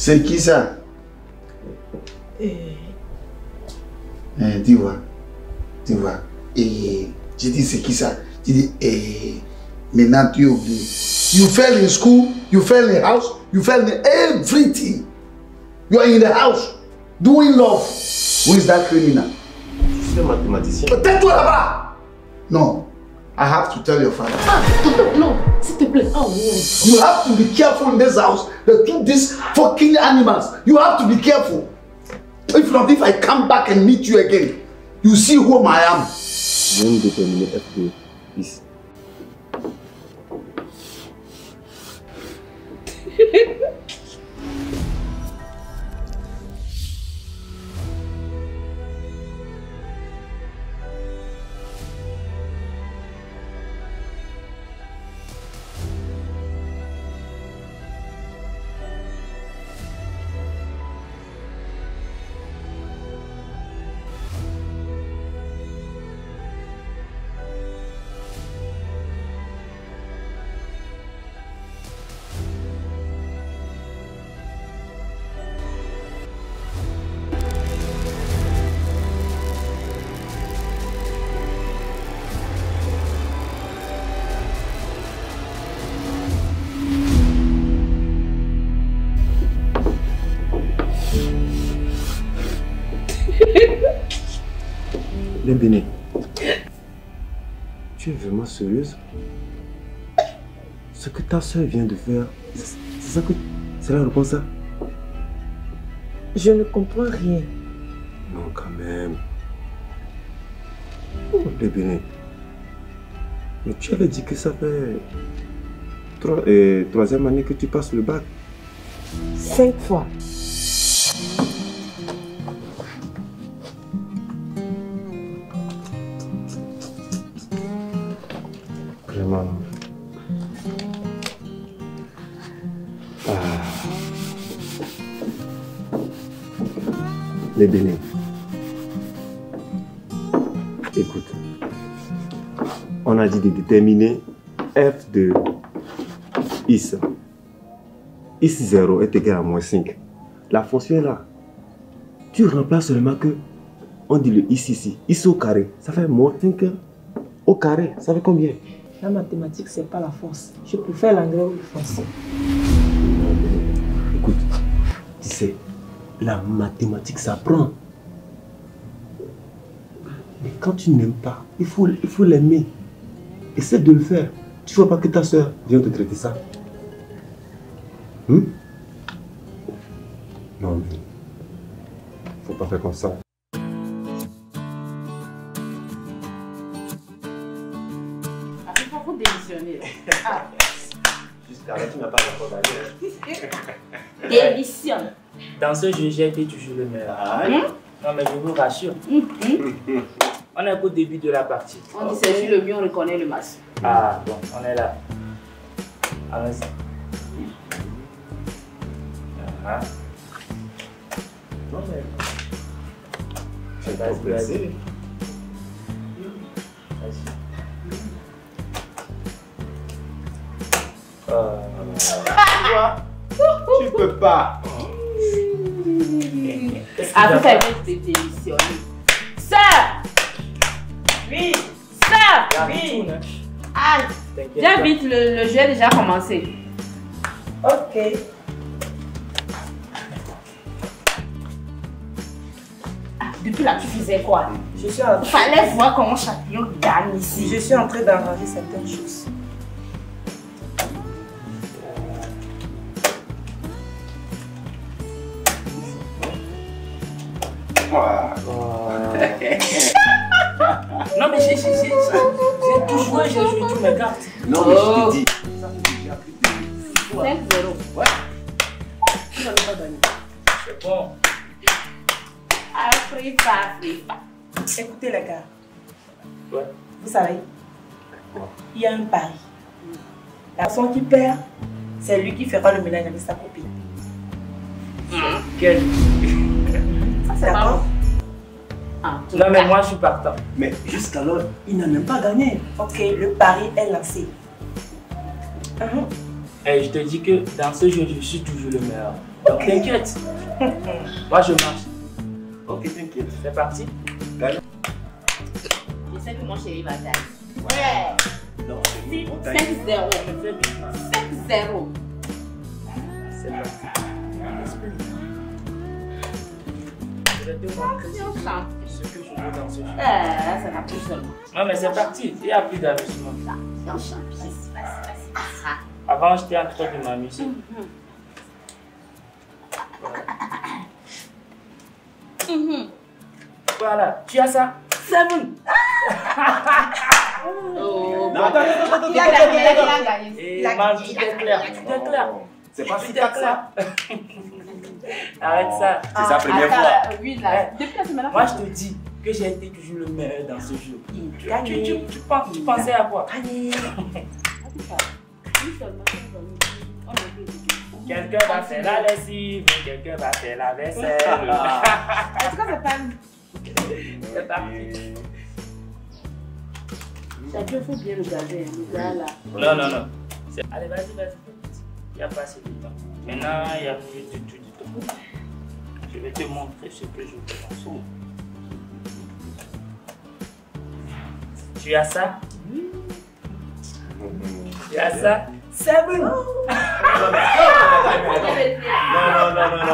C'est qui ça? Tu vois. Et je dis c'est qui ça? Tu dis maintenant tu es oublié. You fell in school, you fell in house, you fell in everything. You are in the house doing love. Who is that criminal? Je suis un mathématicien. Tais-toi là-bas! No, I have to tell your father. Non, s'il te plaît. Oh, you have to be careful in this house. These fucking animals. You have to be careful. If not, if I come back and meet you again, you see whom I am. Je viens de déterminer F2 ici. Béné, tu es vraiment sérieuse? Ce que ta soeur vient de faire, c'est ça que c'est la réponse à? je ne comprends rien. Non, quand même. Oh, Béné. Mais tu avais dit que ça fait troisième année que tu passes le bac. 5 fois. Vraiment. Les Béné. Écoute. On a dit de déterminer f de is. Is0 est égal à moins 5. La fonction est là. Tu remplaces seulement que on dit le is ici. Is au carré. Ça fait moins 5 au carré. Ça fait combien? La mathématique, c'est pas la force. Je préfère l'anglais ou le français. Écoute, tu sais, la mathématique s'apprend. Mais quand tu n'aimes pas, il faut l'aimer. Essaie de le faire. Tu ne vois pas que ta soeur vient te traiter ça? Non, mais faut pas faire comme ça. Jusqu'à là, tu n'as pas d'accord d'ailleurs. Démissionne. Dans ce jeu, j'ai été toujours le meilleur. Non, mais je vous rassure. On est qu'au début de la partie. On dit c'est le mieux, on reconnaît le masque. Ah, bon, on est là. Allons-y. Non, mais... Vas-y. Vas-y. Tu peux pas. Après, ça va te démissionner. Sœur! Oui! Sœur! Oui! Ah, viens vite, le jeu a déjà commencé. Ok. Depuis là, tu faisais quoi? Je suis en... Fallait voir comment chacun gagne ici. Je suis en train d'arranger certaines choses. Non, mais j'ai tout joué, j'ai joué toutes mes cartes. Non, mais je te dis. 5-0. Ouais. Tu n'avais pas gagné. C'est bon. Afrifa. Écoutez les gars. Ouais. Vous savez, il y a un pari. La personne qui perd, c'est lui qui fera le ménage avec sa copine. Quel... C'est d'accord? Non, mais moi je suis partant. Mais jusqu'alors, il n'a même pas gagné. Ok, le pari est lancé. Et je te dis que dans ce jeu, je suis toujours le meilleur. Donc t'inquiète. Moi je marche. Ok, t'inquiète. C'est parti. Je sais que mon chéri va gagner. Ouais. Non, 5-0. Je fais doucement. 5-0. C'est parti. Je vais te montrer ce que je veux dans ce jeu. Ça n'a plus seulement. Non mais c'est parti. Il n'y a plus d'amusement. C'est un champion. Avant, j'étais en train de m'amuser. Voilà, tu as ça. 7. Oh, non, attends. il a gagné. Et man, tout est clair. Tout est clair. C'est pas Tout si est tard que ça. Arrête ça. C'est sa première fois. Oui, là. Depuis la semaine Moi, je te dis que j'ai été toujours le meilleur dans ce jeu. Tu pensais à quoi? Quelqu'un va faire la lessive, quelqu'un va faire la vaisselle. Est-ce que c'est pas C'est parti. Chacun faut bien regarder, le gars là. Non. Allez, vas-y. Il n'y a pas assez de temps. Maintenant, il n'y a plus du tout. Je vais te montrer ce que je veux dans. Tu as ça? Tu as ça? 7. Non,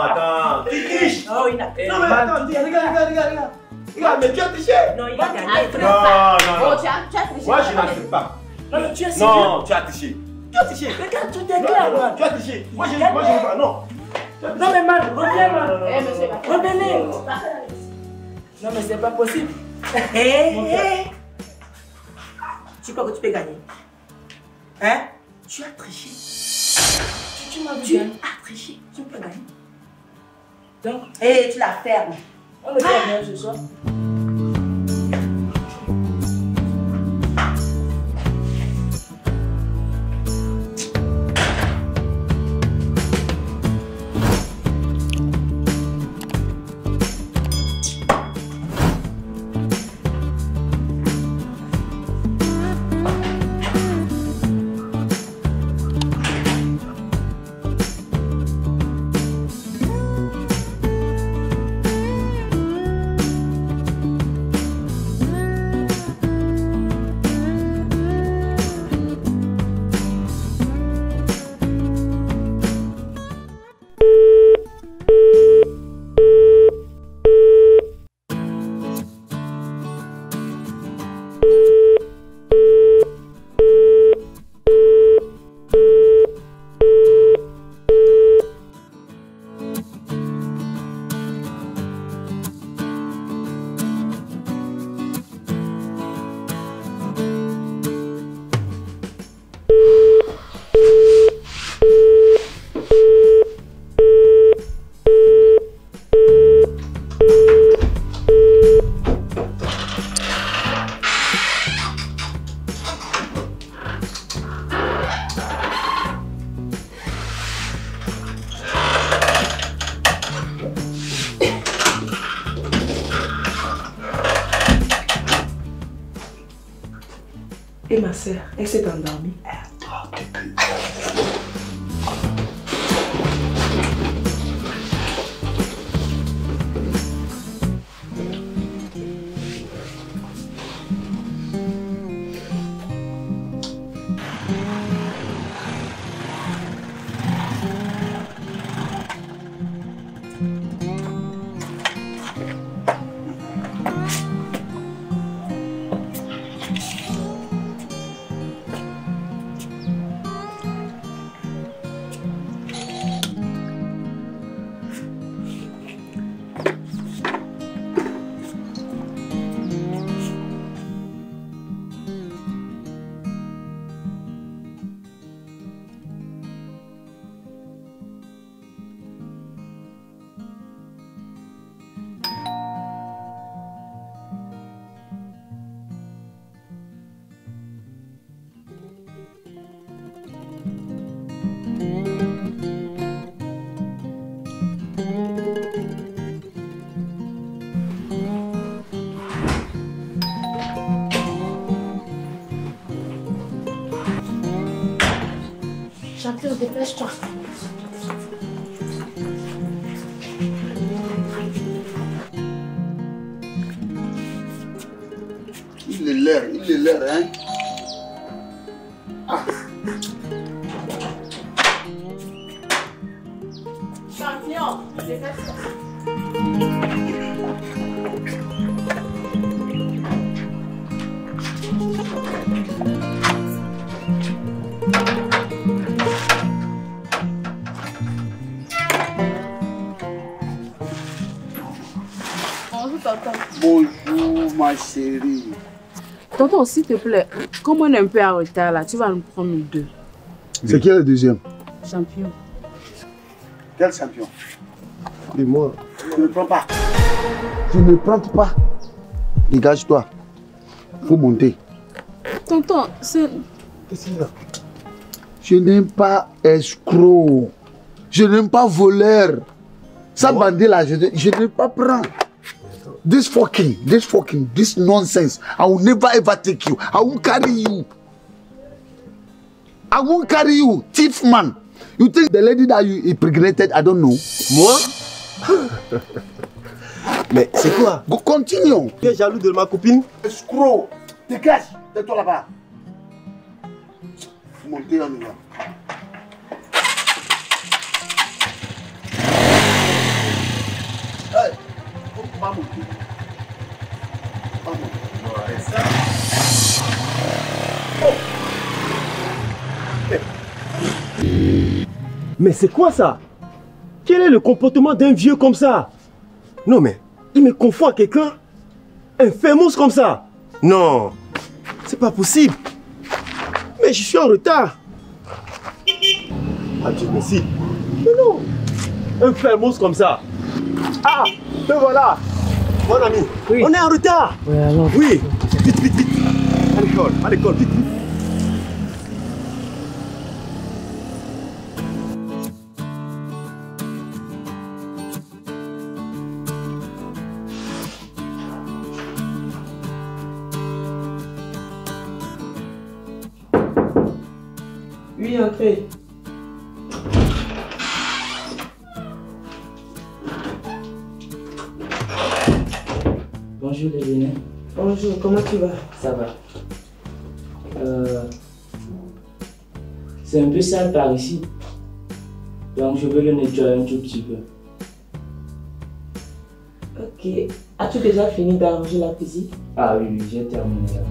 attends. Tu triches. Oh, il a Non, mais attends, regarde. Regarde, mais tu as triché. Non, il a gagné. Non. Oh, tu as triché. Moi, je n'accepte pas. Non, mais tu as Non, tu as triché. Regarde, tout est clair, man. Tu as triché. Moi, je ne veux pas. Non. Non, mais man, reviens, man. Revenez. Non, mais c'est pas possible. Tu crois que tu peux gagner? Hein? Tu as triché. Tu m'as vu. Tu as triché. Tu peux gagner. Donc, tu la fermes. On le fait bien ce soir. Et ma soeur, elle s'est endormie. dépêche-toi. Il est l'heure, hein. Ah. Champion, dépêche-toi. Bonjour, tonton. Bonjour, ma chérie. Tonton, s'il te plaît, comme on est un peu en retard là, tu vas nous prendre nous deux. C'est qui le deuxième? Champion. Quel champion? Et moi? Je ne prends pas. Je ne prends pas. Dégage-toi. Faut monter. Tonton, c'est... Qu'est-ce qu'il y a? Je n'aime pas escroc. Je n'aime pas voleur. Ça bandit là, je ne pas prendre. This nonsense. I will never ever take you. I won't carry you. I won't carry you, thief man. You think the lady that you impregnated, I don't know. Moi? Mais c'est quoi? Go continue. Tu es jaloux de ma copine? Escroc. Dégage. Tais-toi là-bas. Montez en là. Hey, faut pas monter. Pas monter. Non, arrête ça. Mais c'est quoi ça? Quel est le comportement d'un vieux comme ça? Non mais, il me confond à quelqu'un? Un famous comme ça? Non, c'est pas possible. Mais je suis en retard. Ah Dieu merci. Mais non, un famous comme ça. Ah, me voilà. Mon ami, oui. On est en retard. Oui, alors. Oui, vite, vite, vite. À l'école, vite, vite. Oui, entrez. Bonjour Lévina. Bonjour, comment tu vas? Ça va. C'est un peu sale par ici. Donc je veux le nettoyer un tout petit peu. Ok. As-tu déjà fini d'arranger la cuisine? Ah oui, j'ai terminé là.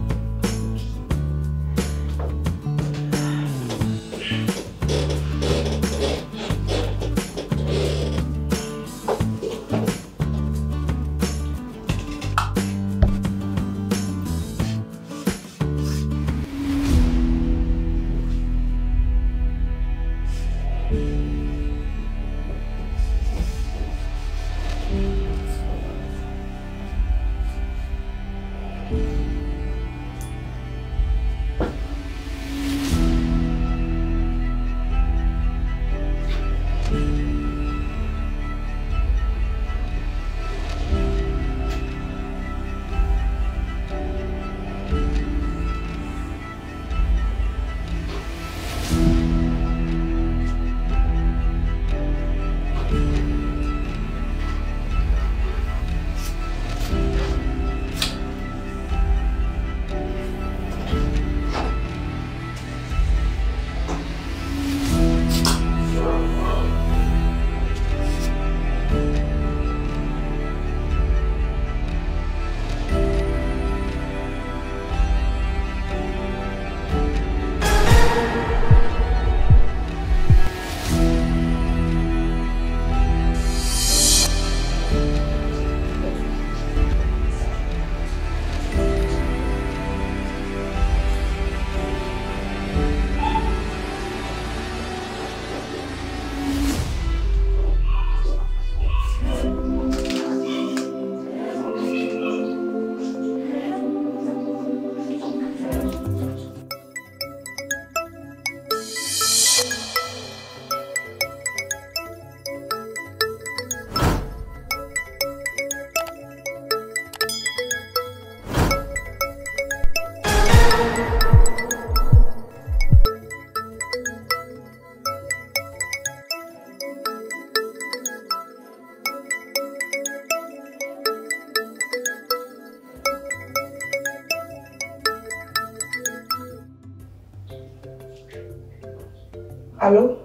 Allô?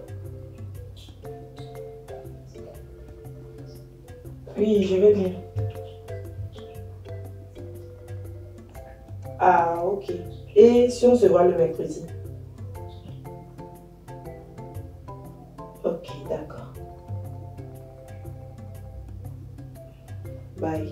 Oui, je vais bien. Ah, ok. Et si on se voit le mercredi? Ok, d'accord. Bye.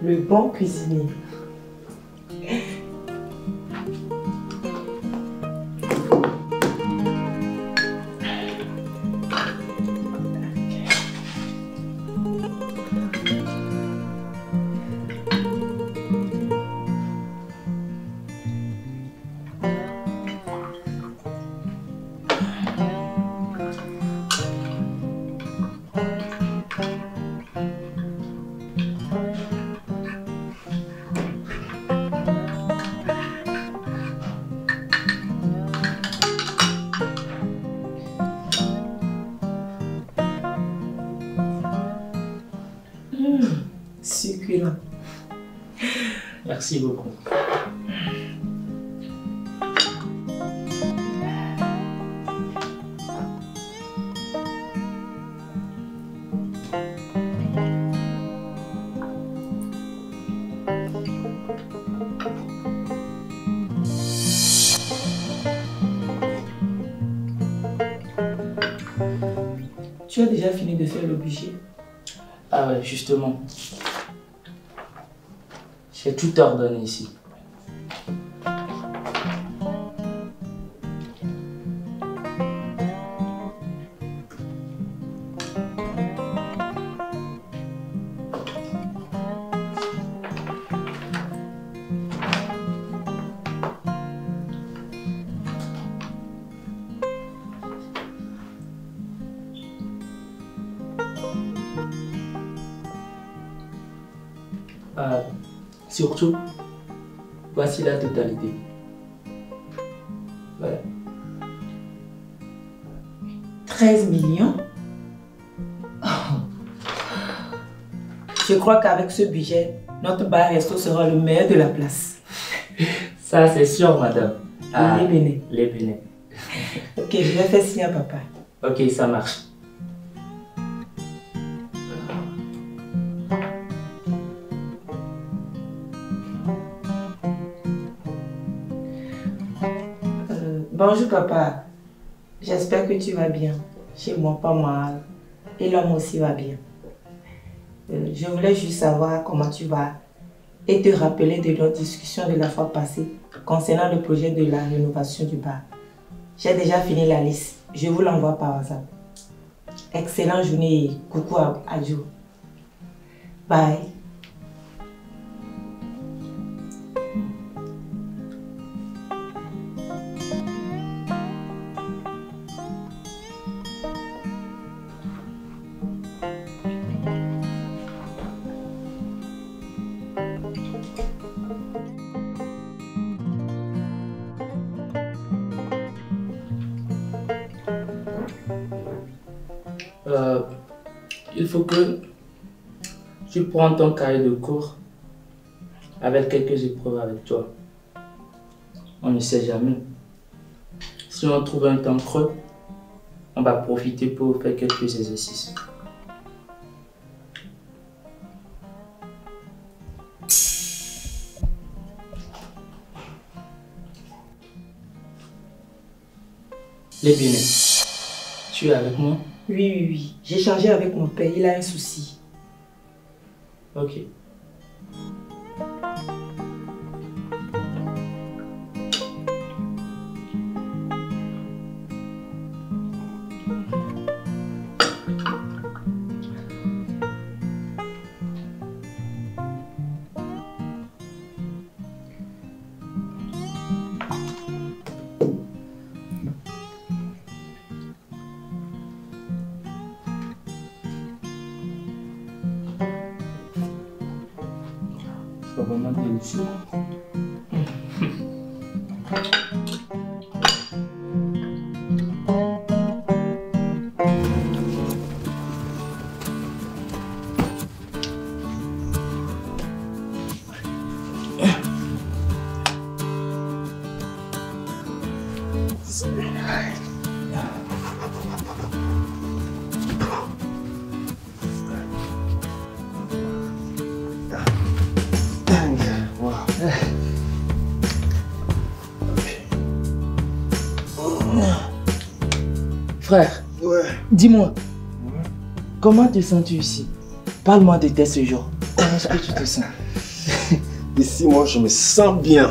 Le bon cuisinier. Succulent. Merci beaucoup. Tu as déjà fini de faire le budget? Ah ouais, justement. J'ai tout ordonné ici. Surtout, voici la totalité. Voilà. 13 millions? Je crois qu'avec ce budget, notre bar-resto sera le meilleur de la place. Ça, c'est sûr, madame. Les bénés. Les bénés. Ok, je vais faire signe à papa. Ok, ça marche. Bonjour papa, j'espère que tu vas bien. Chez moi, pas mal. Et l'homme aussi va bien. Je voulais juste savoir comment tu vas et te rappeler de notre discussion de la fois passée concernant le projet de la rénovation du bar. J'ai déjà fini la liste. Je vous l'envoie par WhatsApp. Excellente journée et coucou à Joe. Bye. Il faut que tu prends ton cahier de cours avec quelques épreuves avec toi. On ne sait jamais. Si on trouve un temps creux, on va profiter pour faire quelques exercices. Les billets, tu es avec moi? Oui. J'ai changé avec mon père, il a un souci. Ok. C'est vraiment délicieux. Frère, Ouais. dis-moi, comment te sens-tu ici? Parle-moi de tes séjours. Comment est-ce que tu te sens? Ici, moi, je me sens bien.